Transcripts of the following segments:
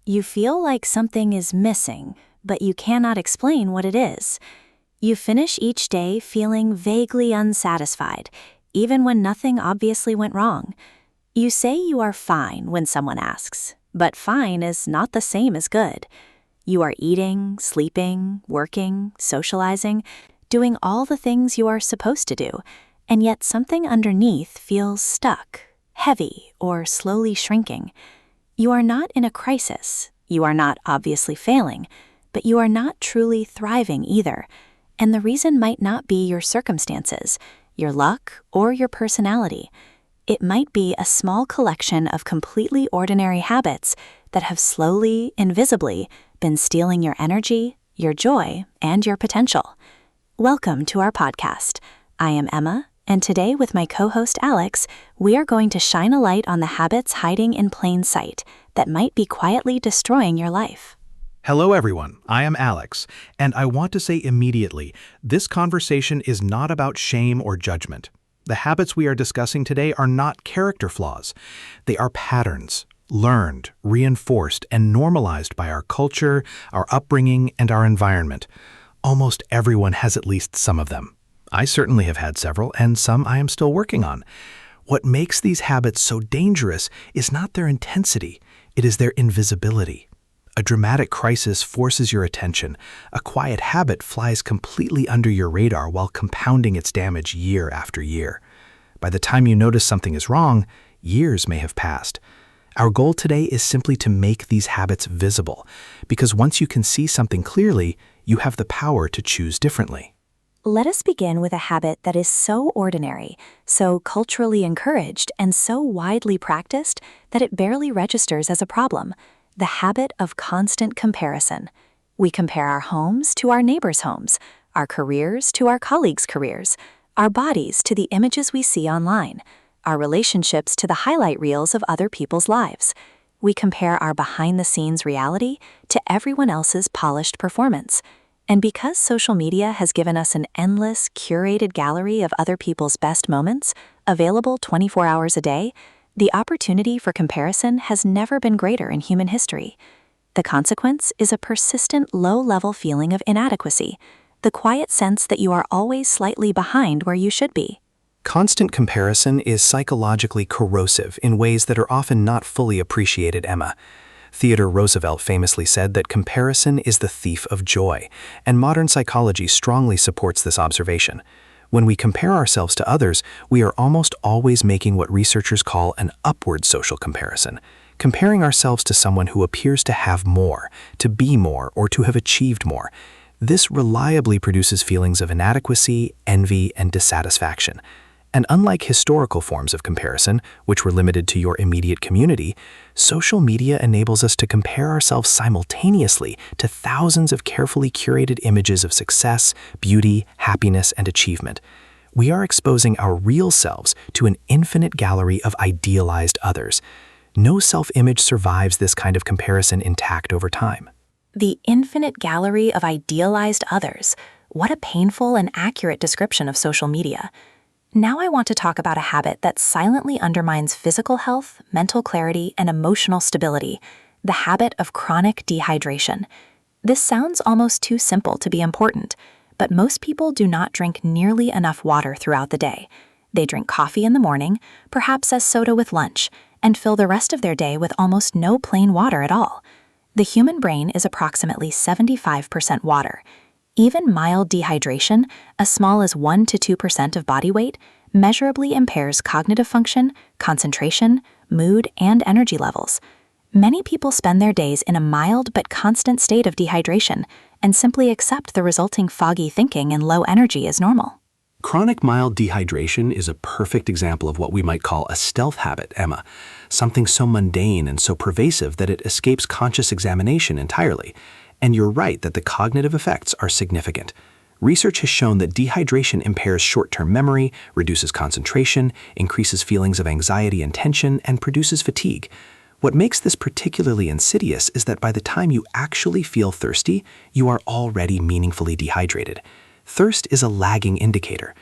You feel like something is missing, but you cannot explain what it is. You finish each day feeling vaguely unsatisfied, even when nothing obviously went wrong. You say you are fine when someone asks, but fine is not the same as good. You are eating, sleeping, working, socializing, doing all the things you are supposed to do, and yet something underneath feels stuck, heavy, or slowly shrinking. You are not in a crisis. You are not obviously failing, but you are not truly thriving either. And the reason might not be your circumstances, your luck, or your personality. It might be a small collection of completely ordinary habits that have slowly, invisibly, been stealing your energy, your joy, and your potential. Welcome to our podcast. I am Emma, and today with my co-host Alex, we are going to shine a light on the habits hiding in plain sight that might be quietly destroying your life. Hello everyone, I am Alex, and I want to say immediately, this conversation is not about shame or judgment. The habits we are discussing today are not character flaws. They are patterns, learned, reinforced, and normalized by our culture, our upbringing, and our environment. Almost everyone has at least some of them. I certainly have had several, and some I am still working on. What makes these habits so dangerous is not their intensity, it is their invisibility. A dramatic crisis forces your attention. A quiet habit flies completely under your radar while compounding its damage year after year. By the time you notice something is wrong, years may have passed. Our goal today is simply to make these habits visible, because once you can see something clearly, you have the power to choose differently. Let us begin with a habit that is so ordinary, so culturally encouraged, and so widely practiced that it barely registers as a problem: the habit of constant comparison. We compare our homes to our neighbors' homes, our careers to our colleagues' careers, our bodies to the images we see online, our relationships to the highlight reels of other people's lives. We compare our behind-the-scenes reality to everyone else's polished performance. And because social media has given us an endless, curated gallery of other people's best moments, available 24 hours a day, the opportunity for comparison has never been greater in human history. The consequence is a persistent low-level feeling of inadequacy, the quiet sense that you are always slightly behind where you should be. Constant comparison is psychologically corrosive in ways that are often not fully appreciated, Emma. Theodore Roosevelt famously said that comparison is the thief of joy, and modern psychology strongly supports this observation. When we compare ourselves to others, we are almost always making what researchers call an upward social comparison, comparing ourselves to someone who appears to have more, to be more, or to have achieved more. This reliably produces feelings of inadequacy, envy, and dissatisfaction. And unlike historical forms of comparison, which were limited to your immediate community, social media enables us to compare ourselves simultaneously to thousands of carefully curated images of success, beauty, happiness, and achievement. We are exposing our real selves to an infinite gallery of idealized others. No self-image survives this kind of comparison intact over time. The infinite gallery of idealized others. What a painful and accurate description of social media. Now I want to talk about a habit that silently undermines physical health, mental clarity, and emotional stability: the habit of chronic dehydration. This sounds almost too simple to be important, but most people do not drink nearly enough water throughout the day. They drink coffee in the morning, perhaps as soda with lunch, and fill the rest of their day with almost no plain water at all. The human brain is approximately 75% water. Even mild dehydration, as small as 1 to 2% of body weight, measurably impairs cognitive function, concentration, mood, and energy levels. Many people spend their days in a mild but constant state of dehydration and simply accept the resulting foggy thinking and low energy as normal. Chronic mild dehydration is a perfect example of what we might call a stealth habit, Emma, something so mundane and so pervasive that it escapes conscious examination entirely. And you're right that the cognitive effects are significant. Research has shown that dehydration impairs short-term memory, reduces concentration, increases feelings of anxiety and tension, and produces fatigue. What makes this particularly insidious is that by the time you actually feel thirsty, you are already meaningfully dehydrated. Thirst is a lagging indicator.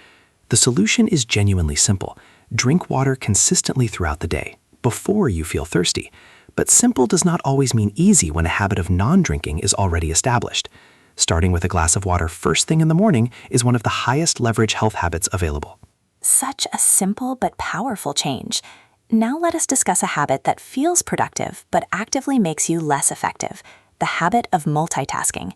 The solution is genuinely simple. Drink water consistently throughout the day, before you feel thirsty. But simple does not always mean easy when a habit of non-drinking is already established. Starting with a glass of water first thing in the morning is one of the highest leverage health habits available. Such a simple but powerful change. Now let us discuss a habit that feels productive but actively makes you less effective: the habit of multitasking.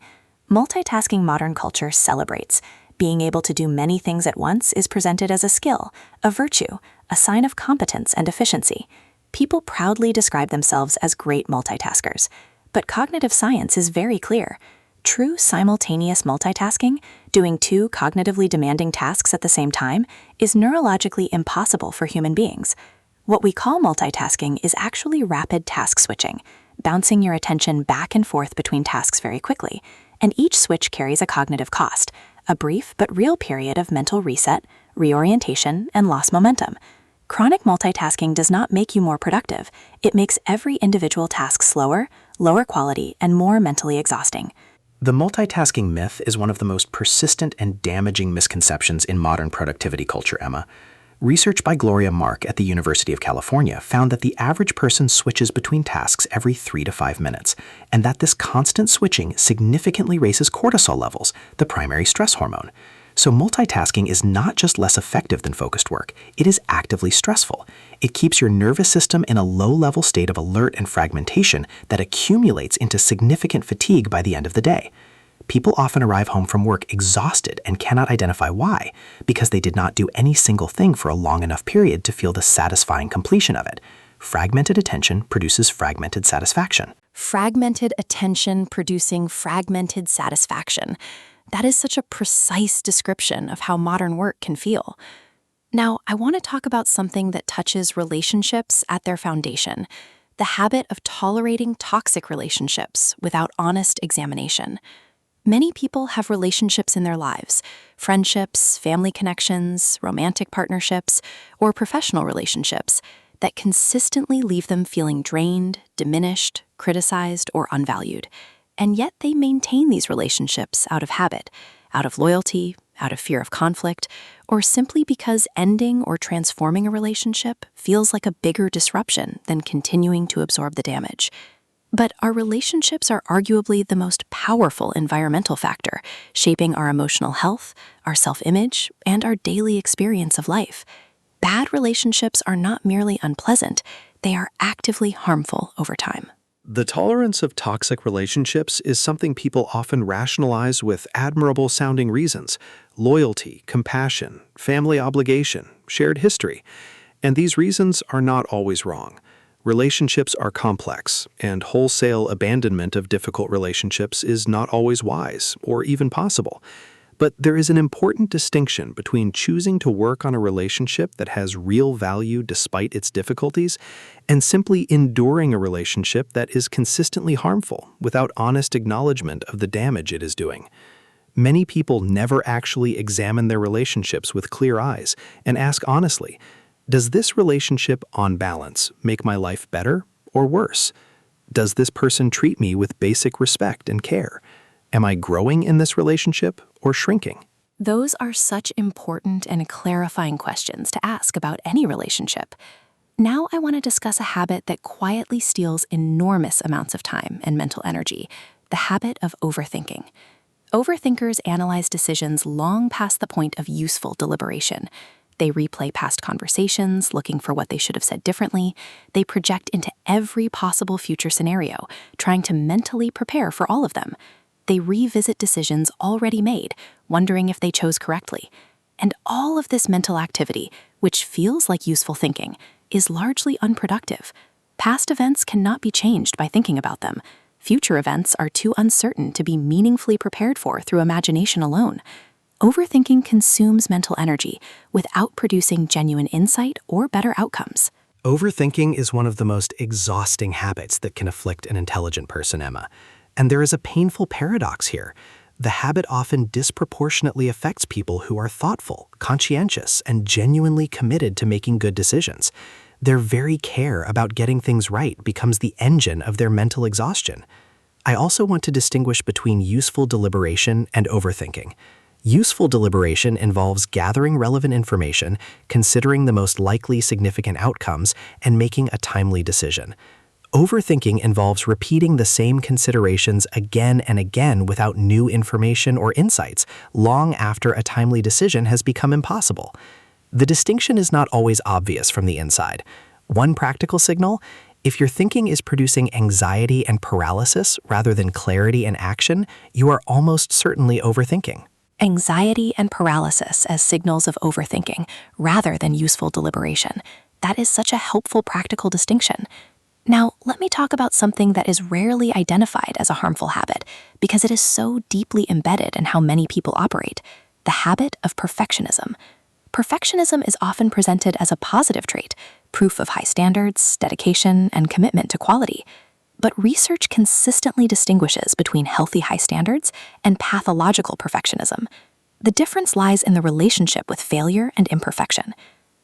Multitasking modern culture celebrates. Being able to do many things at once is presented as a skill, a virtue, a sign of competence and efficiency. People proudly describe themselves as great multitaskers. But cognitive science is very clear. True simultaneous multitasking, doing two cognitively demanding tasks at the same time, is neurologically impossible for human beings. What we call multitasking is actually rapid task switching, bouncing your attention back and forth between tasks very quickly, and each switch carries a cognitive cost, a brief but real period of mental reset, reorientation, and lost momentum. Chronic multitasking does not make you more productive. It makes every individual task slower, lower quality, and more mentally exhausting. The multitasking myth is one of the most persistent and damaging misconceptions in modern productivity culture, Emma. Research by Gloria Mark at the University of California found that the average person switches between tasks every 3 to 5 minutes, and that this constant switching significantly raises cortisol levels, the primary stress hormone. So multitasking is not just less effective than focused work, it is actively stressful. It keeps your nervous system in a low-level state of alert and fragmentation that accumulates into significant fatigue by the end of the day. People often arrive home from work exhausted and cannot identify why, because they did not do any single thing for a long enough period to feel the satisfying completion of it. Fragmented attention produces fragmented satisfaction. Fragmented attention producing fragmented satisfaction. That is such a precise description of how modern work can feel. Now, I want to talk about something that touches relationships at their foundation: the habit of tolerating toxic relationships without honest examination. Many people have relationships in their lives: friendships, family connections, romantic partnerships, or professional relationships that consistently leave them feeling drained, diminished, criticized, or unvalued. And yet they maintain these relationships out of habit, out of loyalty, out of fear of conflict, or simply because ending or transforming a relationship feels like a bigger disruption than continuing to absorb the damage. But our relationships are arguably the most powerful environmental factor, shaping our emotional health, our self-image, and our daily experience of life. Bad relationships are not merely unpleasant, they are actively harmful over time. The tolerance of toxic relationships is something people often rationalize with admirable-sounding reasons: loyalty, compassion, family obligation, shared history. And these reasons are not always wrong. Relationships are complex, and wholesale abandonment of difficult relationships is not always wise or even possible. But there is an important distinction between choosing to work on a relationship that has real value despite its difficulties and simply enduring a relationship that is consistently harmful without honest acknowledgement of the damage it is doing. Many people never actually examine their relationships with clear eyes and ask honestly, does this relationship, on balance, make my life better or worse? Does this person treat me with basic respect and care? Am I growing in this relationship or shrinking? Those are such important and clarifying questions to ask about any relationship. Now I want to discuss a habit that quietly steals enormous amounts of time and mental energy: the habit of overthinking. Overthinkers analyze decisions long past the point of useful deliberation. They replay past conversations, looking for what they should have said differently. They project into every possible future scenario, trying to mentally prepare for all of them. They revisit decisions already made, wondering if they chose correctly. And all of this mental activity, which feels like useful thinking, is largely unproductive. Past events cannot be changed by thinking about them. Future events are too uncertain to be meaningfully prepared for through imagination alone. Overthinking consumes mental energy without producing genuine insight or better outcomes. Overthinking is one of the most exhausting habits that can afflict an intelligent person, Emma. And there is a painful paradox here. The habit often disproportionately affects people who are thoughtful, conscientious, and genuinely committed to making good decisions. Their very care about getting things right becomes the engine of their mental exhaustion. I also want to distinguish between useful deliberation and overthinking. Useful deliberation involves gathering relevant information, considering the most likely significant outcomes, and making a timely decision. Overthinking involves repeating the same considerations again and again without new information or insights, long after a timely decision has become impossible. The distinction is not always obvious from the inside. One practical signal: if your thinking is producing anxiety and paralysis rather than clarity and action, you are almost certainly overthinking. Anxiety and paralysis as signals of overthinking, rather than useful deliberation. That is such a helpful practical distinction. Now, let me talk about something that is rarely identified as a harmful habit, because it is so deeply embedded in how many people operate: the habit of perfectionism. Perfectionism is often presented as a positive trait, proof of high standards, dedication, and commitment to quality. But research consistently distinguishes between healthy high standards and pathological perfectionism. The difference lies in the relationship with failure and imperfection.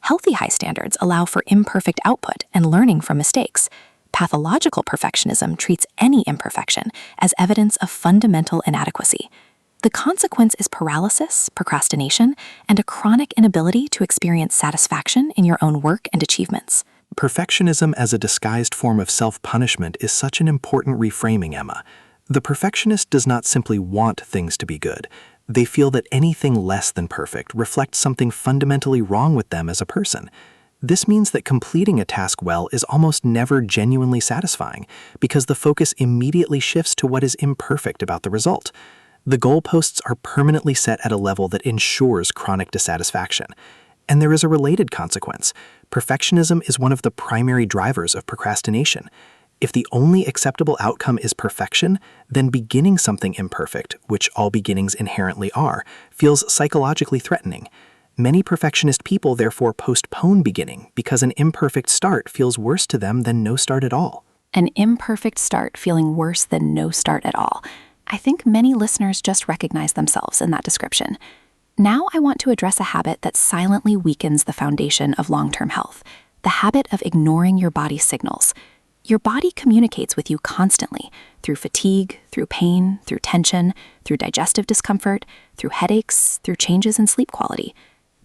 Healthy high standards allow for imperfect output and learning from mistakes. Pathological perfectionism treats any imperfection as evidence of fundamental inadequacy. The consequence is paralysis, procrastination, and a chronic inability to experience satisfaction in your own work and achievements. Perfectionism as a disguised form of self-punishment is such an important reframing, Emma. The perfectionist does not simply want things to be good. They feel that anything less than perfect reflects something fundamentally wrong with them as a person. This means that completing a task well is almost never genuinely satisfying, because the focus immediately shifts to what is imperfect about the result. The goalposts are permanently set at a level that ensures chronic dissatisfaction. And there is a related consequence. Perfectionism is one of the primary drivers of procrastination. If the only acceptable outcome is perfection, then beginning something imperfect, which all beginnings inherently are, feels psychologically threatening. Many perfectionist people therefore postpone beginning because an imperfect start feels worse to them than no start at all. An imperfect start feeling worse than no start at all. I think many listeners just recognize themselves in that description. Now I want to address a habit that silently weakens the foundation of long-term health: the habit of ignoring your body's signals. Your body communicates with you constantly, through fatigue, through pain, through tension, through digestive discomfort, through headaches, through changes in sleep quality.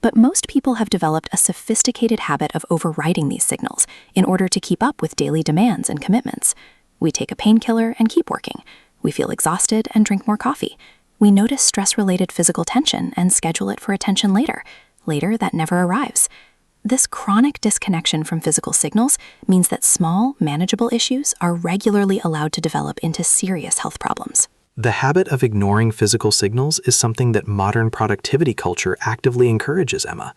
But most people have developed a sophisticated habit of overriding these signals in order to keep up with daily demands and commitments. We take a painkiller and keep working. We feel exhausted and drink more coffee. We notice stress-related physical tension and schedule it for attention later. Later, that never arrives. This chronic disconnection from physical signals means that small, manageable issues are regularly allowed to develop into serious health problems. The habit of ignoring physical signals is something that modern productivity culture actively encourages, Emma.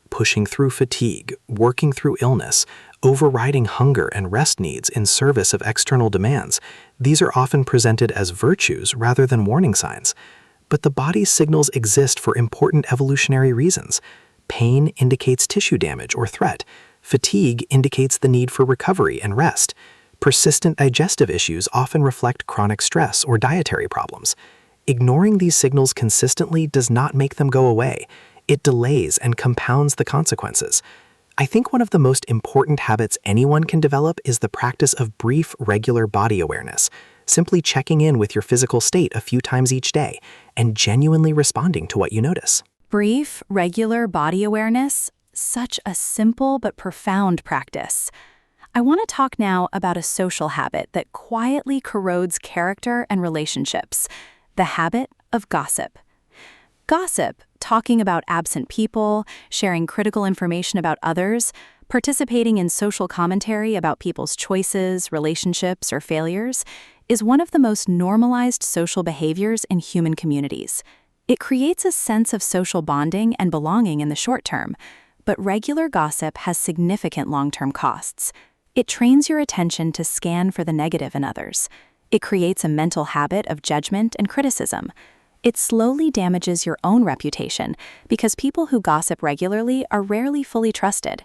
Pushing through fatigue, working through illness, overriding hunger and rest needs in service of external demands, these are often presented as virtues rather than warning signs. But the body's signals exist for important evolutionary reasons. Pain indicates tissue damage or threat. Fatigue indicates the need for recovery and rest. Persistent digestive issues often reflect chronic stress or dietary problems. Ignoring these signals consistently does not make them go away. It delays and compounds the consequences. I think one of the most important habits anyone can develop is the practice of brief, regular body awareness, simply checking in with your physical state a few times each day and genuinely responding to what you notice. Brief, regular body awareness, such a simple but profound practice. I want to talk now about a social habit that quietly corrodes character and relationships: the habit of gossip. Gossip, talking about absent people, sharing critical information about others, participating in social commentary about people's choices, relationships, or failures, is one of the most normalized social behaviors in human communities. It creates a sense of social bonding and belonging in the short term, but regular gossip has significant long-term costs. It trains your attention to scan for the negative in others. It creates a mental habit of judgment and criticism. It slowly damages your own reputation because people who gossip regularly are rarely fully trusted.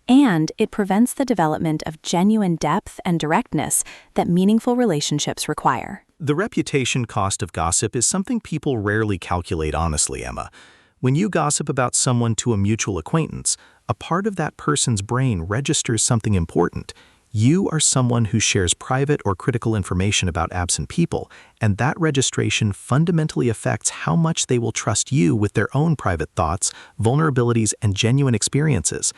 And it prevents the development of genuine depth and directness that meaningful relationships require. The reputation cost of gossip is something people rarely calculate honestly, Emma. When you gossip about someone to a mutual acquaintance, a part of that person's brain registers something important. You are someone who shares private or critical information about absent people, and that registration fundamentally affects how much they will trust you with their own private thoughts, vulnerabilities, and genuine experiences.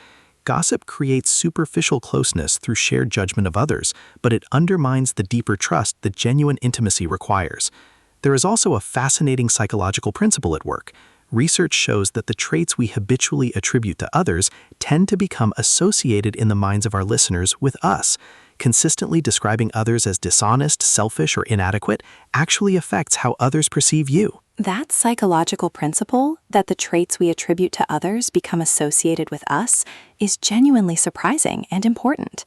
Gossip creates superficial closeness through shared judgment of others, but it undermines the deeper trust that genuine intimacy requires. There is also a fascinating psychological principle at work. Research shows that the traits we habitually attribute to others tend to become associated in the minds of our listeners with us. Consistently describing others as dishonest, selfish, or inadequate actually affects how others perceive you. That psychological principle, that the traits we attribute to others become associated with us, is genuinely surprising and important.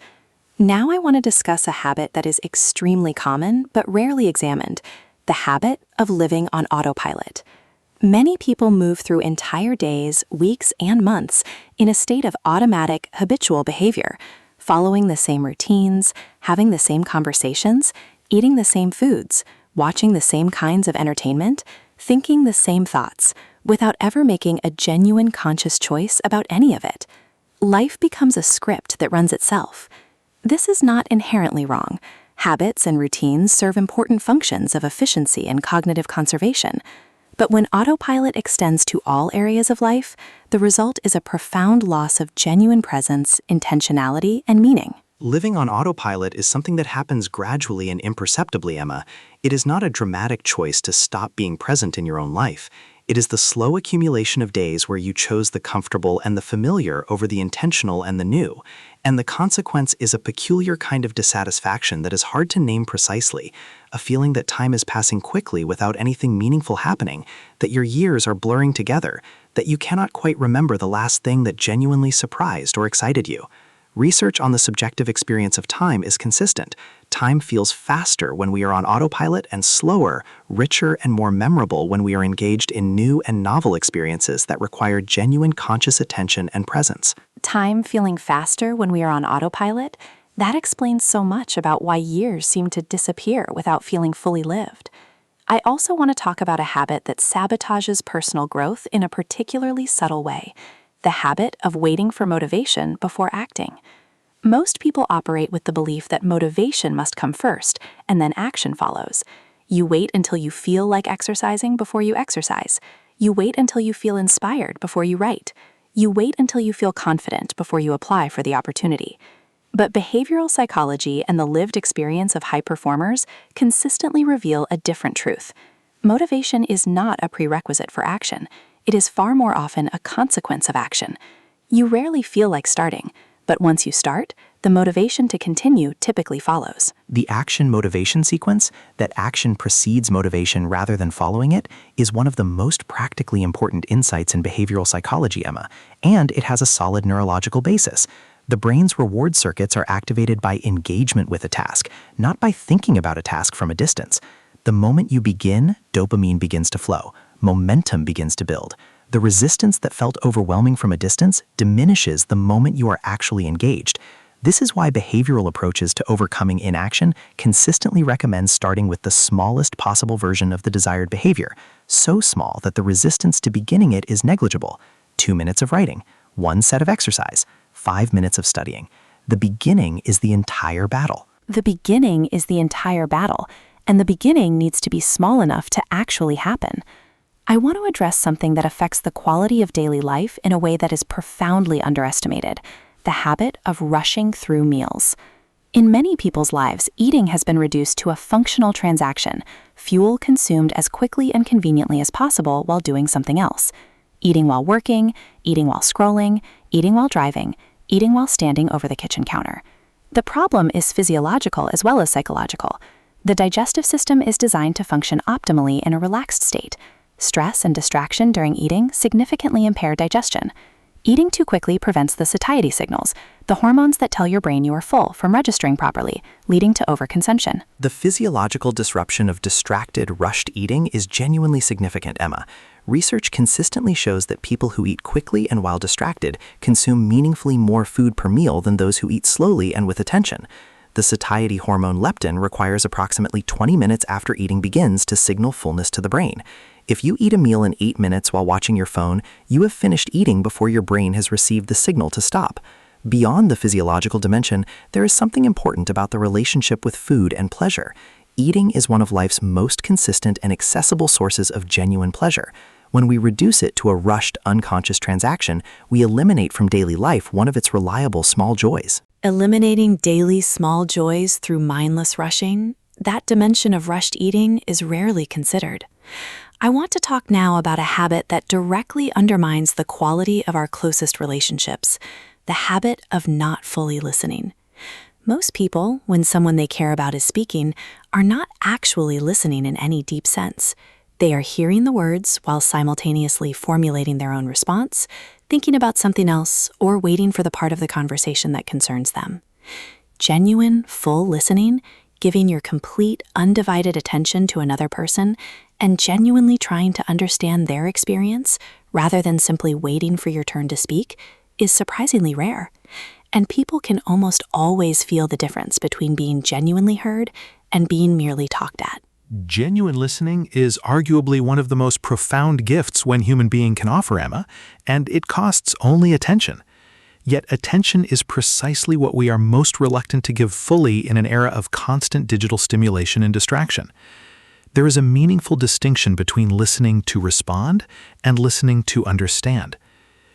Now I want to discuss a habit that is extremely common but rarely examined: the habit of living on autopilot. Many people move through entire days, weeks, and months in a state of automatic, habitual behavior, following the same routines, having the same conversations, eating the same foods, watching the same kinds of entertainment, thinking the same thoughts, without ever making a genuine conscious choice about any of it. Life becomes a script that runs itself. This is not inherently wrong. Habits and routines serve important functions of efficiency and cognitive conservation. But when autopilot extends to all areas of life, the result is a profound loss of genuine presence, intentionality, and meaning. Living on autopilot is something that happens gradually and imperceptibly, Emma. It is not a dramatic choice to stop being present in your own life. It is the slow accumulation of days where you chose the comfortable and the familiar over the intentional and the new. And the consequence is a peculiar kind of dissatisfaction that is hard to name precisely, a feeling that time is passing quickly without anything meaningful happening, that your years are blurring together, that you cannot quite remember the last thing that genuinely surprised or excited you. Research on the subjective experience of time is consistent. Time feels faster when we are on autopilot and slower, richer, and more memorable when we are engaged in new and novel experiences that require genuine conscious attention and presence. Time feeling faster when we are on autopilot? That explains so much about why years seem to disappear without feeling fully lived. I also want to talk about a habit that sabotages personal growth in a particularly subtle way: the habit of waiting for motivation before acting. Most people operate with the belief that motivation must come first, and then action follows. You wait until you feel like exercising before you exercise. You wait until you feel inspired before you write. You wait until you feel confident before you apply for the opportunity. But behavioral psychology and the lived experience of high performers consistently reveal a different truth. Motivation is not a prerequisite for action. It is far more often a consequence of action. You rarely feel like starting, but once you start, the motivation to continue typically follows. The action-motivation sequence, that action precedes motivation rather than following it, is one of the most practically important insights in behavioral psychology, Emma, and it has a solid neurological basis. The brain's reward circuits are activated by engagement with a task, not by thinking about a task from a distance. The moment you begin, dopamine begins to flow. Momentum begins to build. The resistance that felt overwhelming from a distance diminishes the moment you are actually engaged. This is why behavioral approaches to overcoming inaction consistently recommend starting with the smallest possible version of the desired behavior, so small that the resistance to beginning it is negligible. 2 minutes of writing, 1 set of exercise, 5 minutes of studying. The beginning is the entire battle. The beginning is the entire battle, and the beginning needs to be small enough to actually happen. I want to address something that affects the quality of daily life in a way that is profoundly underestimated: the habit of rushing through meals. In many people's lives, eating has been reduced to a functional transaction, fuel consumed as quickly and conveniently as possible while doing something else. Eating while working, eating while scrolling, eating while driving, eating while standing over the kitchen counter. The problem is physiological as well as psychological. The digestive system is designed to function optimally in a relaxed state. Stress and distraction during eating significantly impair digestion. Eating too quickly prevents the satiety signals, the hormones that tell your brain you are full, from registering properly, leading to overconsumption. The physiological disruption of distracted, rushed eating is genuinely significant, Emma. Research consistently shows that people who eat quickly and while distracted consume meaningfully more food per meal than those who eat slowly and with attention. The satiety hormone leptin requires approximately 20 minutes after eating begins to signal fullness to the brain. If you eat a meal in 8 minutes while watching your phone, you have finished eating before your brain has received the signal to stop. Beyond the physiological dimension, there is something important about the relationship with food and pleasure. Eating is one of life's most consistent and accessible sources of genuine pleasure. When we reduce it to a rushed, unconscious transaction, we eliminate from daily life one of its reliable small joys. Eliminating daily small joys through mindless rushing, that dimension of rushed eating is rarely considered. I want to talk now about a habit that directly undermines the quality of our closest relationships, the habit of not fully listening. Most people, when someone they care about is speaking, are not actually listening in any deep sense. They are hearing the words while simultaneously formulating their own response, thinking about something else, or waiting for the part of the conversation that concerns them. Genuine, full listening, giving your complete, undivided attention to another person, and genuinely trying to understand their experience, rather than simply waiting for your turn to speak, is surprisingly rare. And people can almost always feel the difference between being genuinely heard and being merely talked at. Genuine listening is arguably one of the most profound gifts one human being can offer, Emma, and it costs only attention. Yet attention is precisely what we are most reluctant to give fully in an era of constant digital stimulation and distraction. There is a meaningful distinction between listening to respond and listening to understand.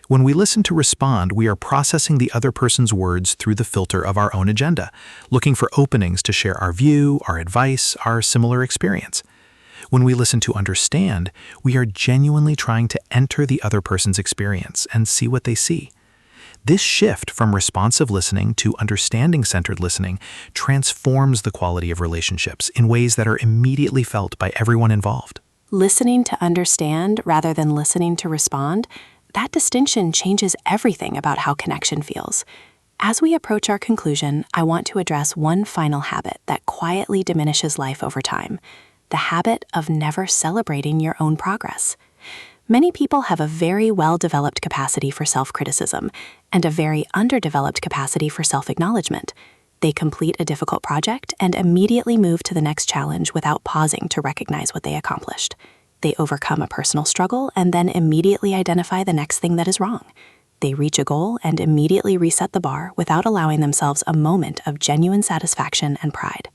When we listen to respond, we are processing the other person's words through the filter of our own agenda, looking for openings to share our view, our advice, our similar experience. When we listen to understand, we are genuinely trying to enter the other person's experience and see what they see. This shift from responsive listening to understanding-centered listening transforms the quality of relationships in ways that are immediately felt by everyone involved. Listening to understand rather than listening to respond, that distinction changes everything about how connection feels. As we approach our conclusion, I want to address one final habit that quietly diminishes life over time, the habit of never celebrating your own progress. Many people have a very well-developed capacity for self-criticism and a very underdeveloped capacity for self-acknowledgement. They complete a difficult project and immediately move to the next challenge without pausing to recognize what they accomplished. They overcome a personal struggle and then immediately identify the next thing that is wrong. They reach a goal and immediately reset the bar without allowing themselves a moment of genuine satisfaction and pride.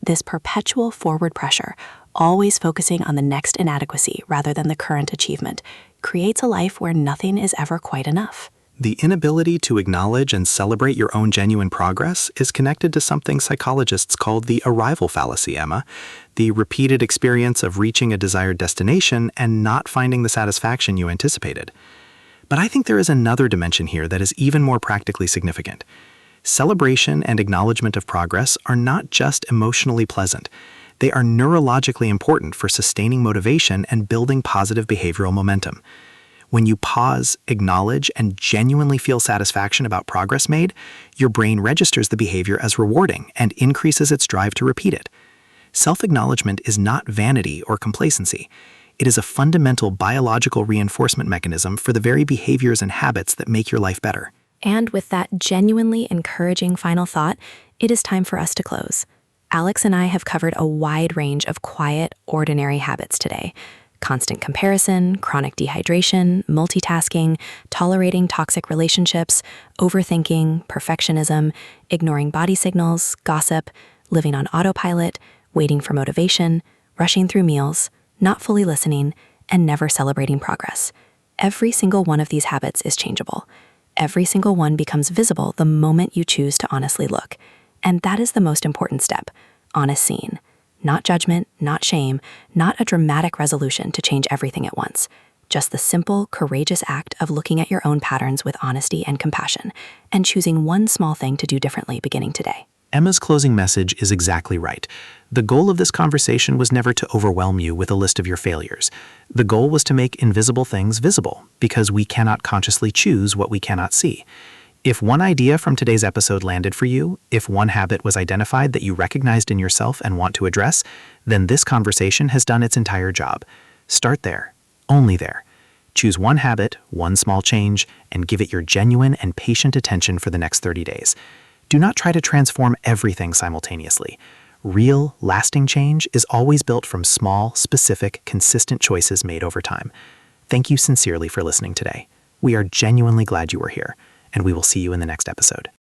This perpetual forward pressure, always focusing on the next inadequacy rather than the current achievement, creates a life where nothing is ever quite enough. The inability to acknowledge and celebrate your own genuine progress is connected to something psychologists call the arrival fallacy, Emma, the repeated experience of reaching a desired destination and not finding the satisfaction you anticipated. But I think there is another dimension here that is even more practically significant. Celebration and acknowledgement of progress are not just emotionally pleasant. They are neurologically important for sustaining motivation and building positive behavioral momentum. When you pause, acknowledge, and genuinely feel satisfaction about progress made, your brain registers the behavior as rewarding and increases its drive to repeat it. Self-acknowledgement is not vanity or complacency. It is a fundamental biological reinforcement mechanism for the very behaviors and habits that make your life better. And with that genuinely encouraging final thought, it is time for us to close. Alex and I have covered a wide range of quiet, ordinary habits today. Constant comparison, chronic dehydration, multitasking, tolerating toxic relationships, overthinking, perfectionism, ignoring body signals, gossip, living on autopilot, waiting for motivation, rushing through meals, not fully listening, and never celebrating progress. Every single one of these habits is changeable. Every single one becomes visible the moment you choose to honestly look. And that is the most important step, honest seeing. Not judgment, not shame, not a dramatic resolution to change everything at once. Just the simple, courageous act of looking at your own patterns with honesty and compassion, and choosing one small thing to do differently beginning today. Emma's closing message is exactly right. The goal of this conversation was never to overwhelm you with a list of your failures. The goal was to make invisible things visible, because we cannot consciously choose what we cannot see. If one idea from today's episode landed for you, if one habit was identified that you recognized in yourself and want to address, then this conversation has done its entire job. Start there, only there. Choose one habit, one small change, and give it your genuine and patient attention for the next 30 days. Do not try to transform everything simultaneously. Real, lasting change is always built from small, specific, consistent choices made over time. Thank you sincerely for listening today. We are genuinely glad you were here, and we will see you in the next episode.